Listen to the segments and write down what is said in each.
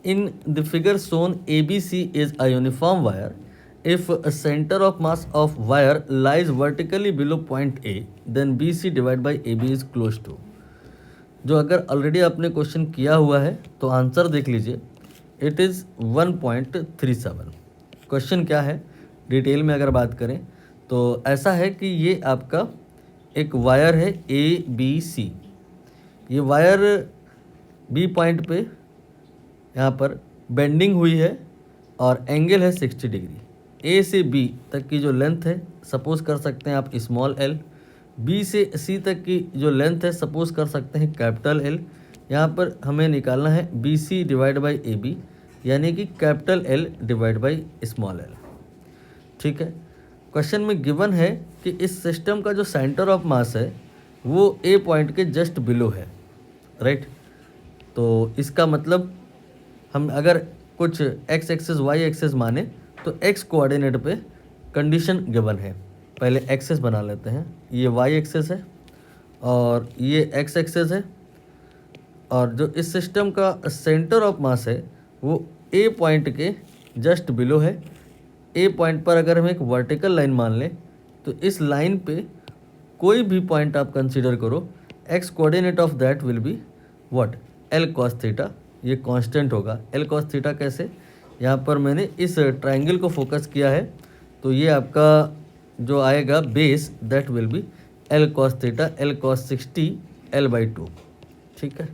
In the figure shown, ABC is a uniform wire. If a center of mass of wire lies vertically below point A, then BC divided by AB is close to. जो अगर already आपने question किया हुआ है तो answer देख लीजिए, it is 1.37। Question क्या है डिटेल में अगर बात करें तो ऐसा है कि ये आपका एक वायर है ABC। ये वायर बी पॉइंट पे यहाँ पर बेंडिंग हुई है और एंगल है 60 डिग्री। ए से बी तक की जो लेंथ है सपोज कर सकते हैं आप स्मॉल एल, बी से सी तक की जो लेंथ है सपोज कर सकते हैं कैपिटल एल। यहाँ पर हमें निकालना है B C divide by A B, यानी कि capital L divide by small L. ठीक है, क्वेश्चन में गिवन है कि इस सिस्टम का जो सेंटर ऑफ मास है वो ए पॉइंट के जस्ट बिलो है, राइट। तो इसका मतलब हम अगर कुछ एक्स एक्सेस वाई एक्सेस माने तो एक्स कोऑर्डिनेट पे कंडीशन गिवन है। पहले एक्सेस बना लेते हैं, ये वाई एक्सेस है और ये एक्स एक्सेस है, और जो इस सिस्टम का सेंटर ऑफ मास है वो ए पॉइंट के जस्ट बिलो है। ए पॉइंट पर अगर हम एक वर्टिकल लाइन मान लें तो इस लाइन पे कोई भी पॉइंट आप कंसीडर करो, x coordinate of that will be what, L cos theta. ये कांस्टेंट होगा। एल कॉस थीटा कैसे, यहाँ पर मैंने इस ट्रायंगल को फोकस किया है तो ये आपका जो आएगा base that will be L cos theta, L cos 60 L/2। ठीक है,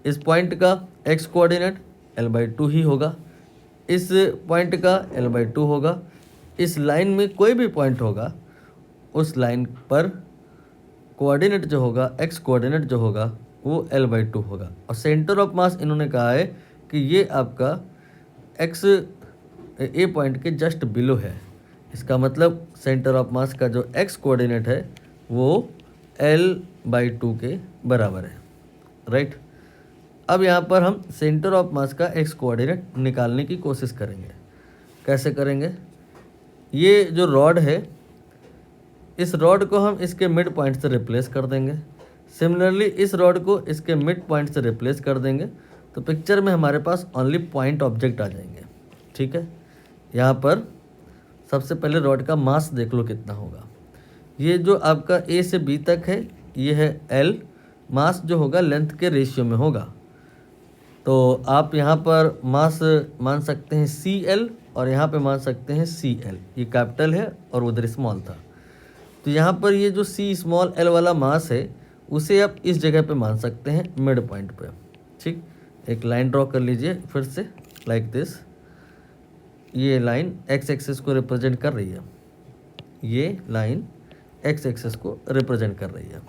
इस पॉइंट का एक्स कोऑर्डिनेट L/2 ही होगा, इस पॉइंट का L/2 होगा। इस लाइन में कोई भी पॉइंट होगा उस लाइन पर कोऑर्डिनेट जो होगा, एक्स कोऑर्डिनेट जो होगा वो L/2 होगा। और सेंटर ऑफ मास इन्होंने कहा है कि ये आपका एक्स ए पॉइंट के जस्ट बिलो है। इसका मतलब सेंटर ऑफ मास का जो एक्स कोऑर्डिनेट है वो L/2 के बराबर है, राइट। अब यहाँ पर हम सेंटर ऑफ मास का एक्स कोऑर्डिनेट निकालने की कोशिश करेंगे। कैसे करेंगे, ये जो रॉड है इस रॉड को हम इसके मिड पॉइंट से रिप्लेस कर देंगे। सिमिलरली इस रॉड को इसके मिड पॉइंट से रिप्लेस कर देंगे तो पिक्चर में हमारे पास ओनली पॉइंट ऑब्जेक्ट आ जाएंगे। ठीक है, यहाँ पर सबसे पहले रॉड का मास देख लो कितना होगा। ये जो आपका ए से बी तक है ये है एल, मास जो होगा लेंथ के रेशियो में होगा। तो आप यहाँ पर मास मान सकते हैं CL और यहाँ पे मान सकते हैं CL। ये कैपिटल है और उधर स्मॉल था, तो यहाँ पर ये जो C स्मॉल l वाला मास है उसे आप इस जगह पे मान सकते हैं मिड पॉइंट पे। ठीक, एक लाइन ड्रॉ कर लीजिए फिर से लाइक दिस। ये लाइन एक्स एक्सिस को रिप्रेजेंट कर रही है, ये लाइन एक्स एक्सिस को रिप्रेजेंट कर रही है।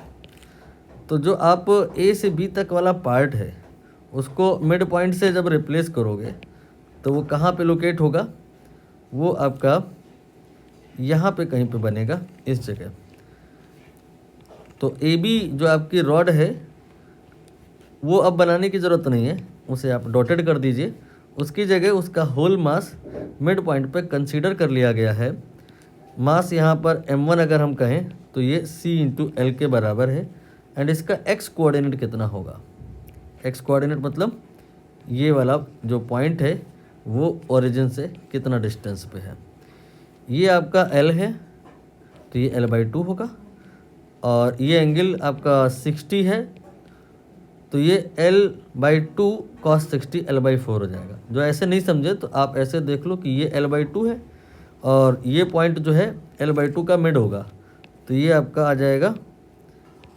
तो जो आप ए से बी तक वाला पार्ट है उसको मिड पॉइंट से जब रिप्लेस करोगे तो वो कहाँ पे लोकेट होगा, वो आपका यहाँ पे कहीं पे बनेगा, इस जगह। तो ए बी जो आपकी रॉड है वो अब बनाने की ज़रूरत नहीं है, उसे आप डॉटेड कर दीजिए। उसकी जगह उसका होल मास मिड पॉइंट पे कंसीडर कर लिया गया है। मास यहाँ पर m1 अगर हम कहें तो ये C/L के बराबर है। एंड इसका एक्स कोऑर्डिनेट कितना होगा, एक्स कोऑर्डिनेट मतलब ये वाला जो पॉइंट है वो ओरिजिन से कितना डिस्टेंस पे है। ये आपका L है तो ये L/2 होगा, और ये एंगल आपका 60 है तो ये L/2 cos 60 L/4 हो जाएगा। जो ऐसे नहीं समझे तो आप ऐसे देख लो कि ये L/2 है और ये पॉइंट जो है L/2 का मिड होगा, तो ये आपका आ जाएगा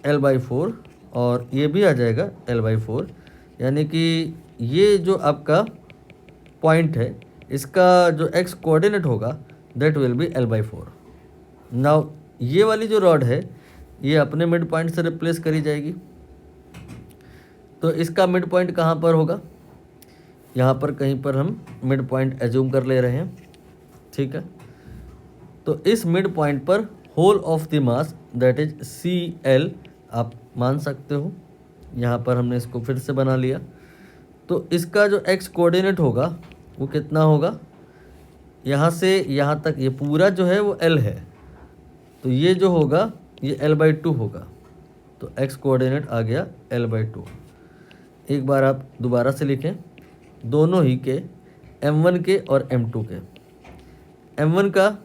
L/4 और ये भी आ जाएगा L/4, यानी कि ये जो आपका पॉइंट है इसका जो एक्स कोऑर्डिनेट होगा that will be L/4। Now ये वाली जो रॉड है ये अपने मिड पॉइंट से रिप्लेस करी जाएगी, तो इसका मिड पॉइंट कहाँ पर होगा, यहाँ पर कहीं पर हम मिड पॉइंट एज्यूम कर ले रहे हैं। ठीक है, तो इस मिड पॉइंट पर whole of the mass that is CL आप मान सकते हो। यहाँ पर हमने इसको फिर से बना लिया, तो इसका जो एक्स कोऑर्डिनेट होगा वो कितना होगा, यहाँ से यहाँ तक ये पूरा जो है वो L है, तो ये जो होगा ये L/2 होगा, तो एक्स कोऑर्डिनेट आ गया L/2। एक बार आप दोबारा से लिखें, दोनों ही के m1 के और m2 के। m1 का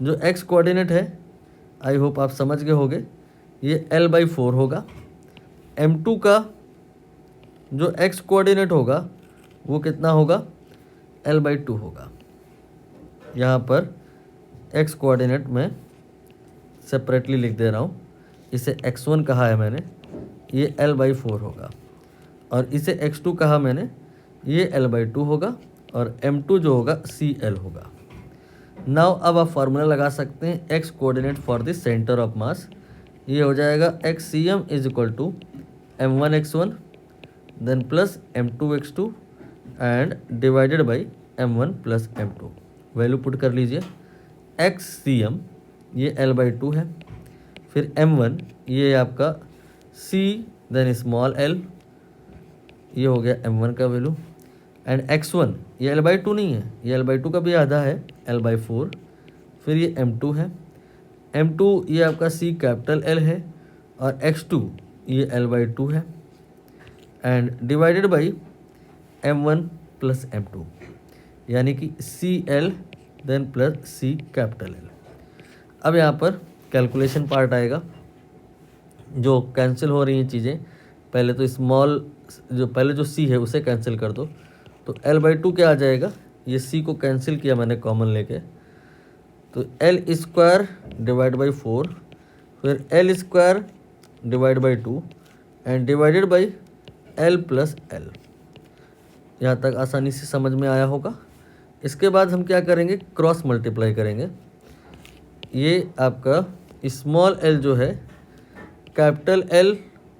जो x कोऑर्डिनेट है, आई होप आप समझ गए होंगे, ये l/4 होगा। m2 का जो x कोऑर्डिनेट होगा वो कितना होगा, l/2 होगा। यहाँ पर x कोऑर्डिनेट में सेपरेटली लिख दे रहा हूँ, इसे x1 कहा है मैंने, ये l/4 होगा, और इसे x2 कहा मैंने, ये l/2 होगा, और m2 जो होगा cl होगा। नाउ अब आप फार्मूला लगा सकते हैं x coordinate for the centre of mass. ये हो जाएगा xcm is equal to m1x1 then plus m2x2 and divided by m1 plus m2। Value put कर लीजिए। xcm ये l/2 है, फिर m1 ये आपका c देन स्मॉल l, ये हो गया m1 का वैल्यू, एंड x1 ये l/2 नहीं है, ये l/2 का भी आधा है, l/4, फिर ये m2 है, m2 ये आपका c कैपिटल L है, और x2 ये l/2 है, and divided by m1 plus m2, यानी कि cl then plus c capital L। अब यहाँ पर कैलकुलेशन पार्ट आएगा, जो कैंसिल हो रही हैं चीज़ें। पहले तो पहले जो c है उसे कैंसिल कर दो, तो l/2 क्या आ जाएगा, ये c को कैंसिल किया मैंने कॉमन लेके, तो l² डिवाइड बाई 4, फिर l² divide by 2 and divided by l plus l। यहाँ तक आसानी से समझ में आया होगा। इसके बाद हम क्या करेंगे, क्रॉस मल्टीप्लाई करेंगे। ये आपका स्मॉल l जो है capital L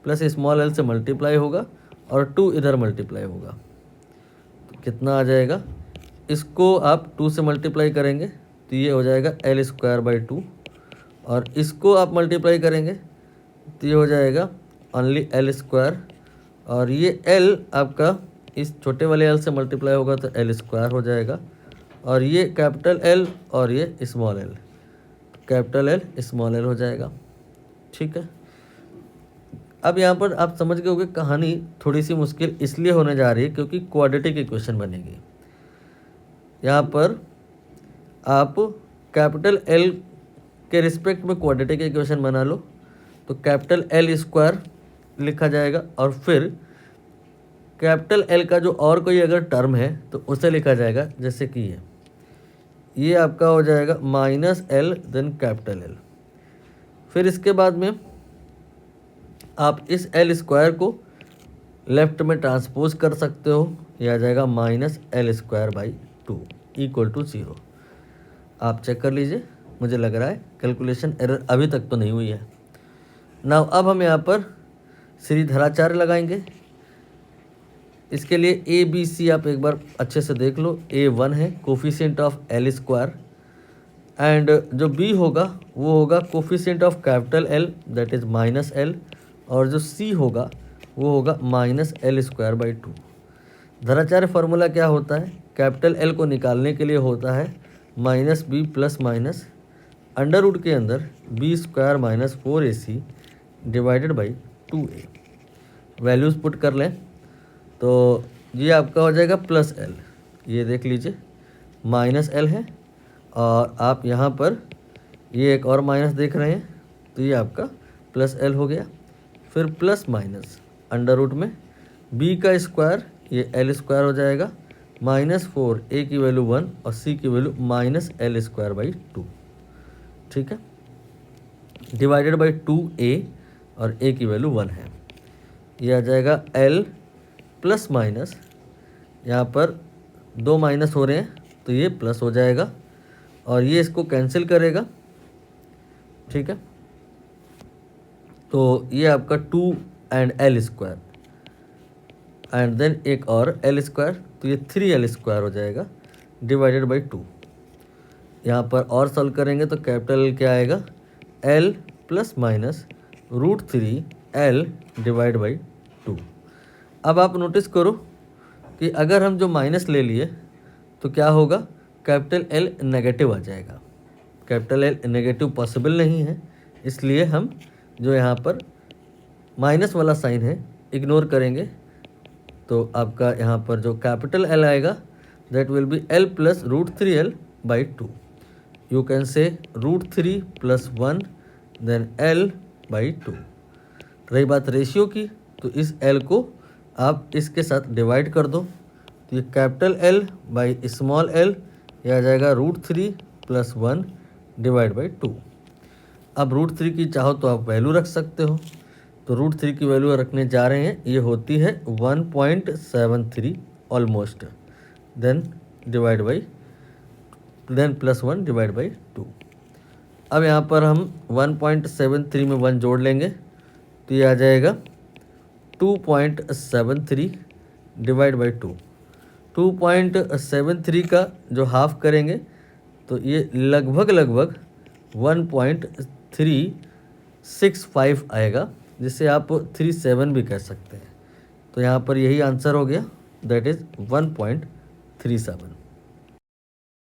plus small l से मल्टीप्लाई होगा, और 2 इधर मल्टीप्लाई होगा, तो कितना आ जाएगा, इसको आप 2 से मल्टीप्लाई करेंगे तो ये हो जाएगा l²/2, और इसको आप मल्टीप्लाई करेंगे तो ये हो जाएगा ओनली l², और ये l आपका इस छोटे वाले l से मल्टीप्लाई होगा तो l² हो जाएगा, और ये कैपिटल L और ये small l, capital L small l हो जाएगा। ठीक है, अब यहाँ पर आप समझ गए होंगे, कहानी थोड़ी सी मुश्किल इसलिए होने जा रही है क्योंकि क्वाड्रेटिक इक्वेशन बनेगी। यहाँ पर आप कैपिटल L के रिस्पेक्ट में क्वाड्रेटिक इक्वेशन बना लो, तो कैपिटल L² लिखा जाएगा, और फिर कैपिटल L का जो और कोई अगर टर्म है तो उसे लिखा जाएगा, जैसे कि ये आपका हो जाएगा -l देन कैपिटल L। फिर इसके बाद में आप इस l² को लेफ्ट में ट्रांसपोज कर सकते हो, यह आ जाएगा -l²/2 इक्वल टू 0। आप चेक कर लीजिए, मुझे लग रहा है कैलकुलेशन एरर अभी तक तो नहीं हुई है। नाउ अब हम यहाँ पर सीरीधराचार्य लगाएंगे। इसके लिए ए बी सी आप एक बार अच्छे से देख लो। A1 है कोफिशिएंट ऑफ l², एंड जो B होगा वो होगा coefficient of capital L that is -l, और जो C होगा वो होगा -l²/2। धराचार्य फार्मूला क्या होता है, कैपिटल L को निकालने के लिए होता है -b plus minus under root के अंदर b² - 4ac divided by 2a। Values put कर लें तो ये आपका हो जाएगा +l, ये देख लीजिए -l है, और आप यहाँ पर ये एक और माइनस देख रहे हैं, तो ये आपका +l हो गया। फिर प्लस माइनस अंडर रूट में b का स्क्वायर, ये l² हो जाएगा, -4 a की वैल्यू 1 और c की वैल्यू -l²/2। ठीक है, डिवाइडेड बाई 2a, और a की वैल्यू 1 है। ये आ जाएगा l प्लस माइनस, यहाँ पर 2 माइनस हो रहे हैं तो ये प्लस हो जाएगा, और ये इसको कैंसिल करेगा। ठीक है, तो ये आपका 2 एंड l² एंड देन एक और l², तो ये 3l² हो जाएगा डिवाइडेड बाई 2। यहाँ पर और सॉल्व करेंगे तो कैपिटल क्या आएगा, l plus minus √3l divide by 2। अब आप नोटिस करो कि अगर हम जो माइनस ले लिए तो क्या होगा, कैपिटल L नेगेटिव आ जाएगा। कैपिटल L नेगेटिव पॉसिबल नहीं है, इसलिए हम जो यहाँ पर माइनस वाला साइन है इग्नोर करेंगे, तो आपका यहाँ पर जो कैपिटल L आएगा that will be L plus √3L/2. You can say √3 + 1 then L/2. रही बात रेशियो की, तो इस L को आप इसके साथ डिवाइड कर दो, तो ये capital L by small l ये आ जाएगा √3 + 1 / 2. अब √3 की चाहो तो आप वैल्यू रख सकते हो, तो √3 की वैल्यू रखने जा रहे हैं, ये होती है 1.73 ऑलमोस्ट, देन +1 / 2. अब यहाँ पर हम 1.73 में 1 जोड़ लेंगे, तो ये आ जाएगा 2.73 / 2. 2.73 का जो हाफ करेंगे तो ये लगभग 1.365 आएगा, जिसे आप 37 भी कह सकते हैं. तो यहाँ पर यही आंसर हो गया, दैट इज़ 1.37.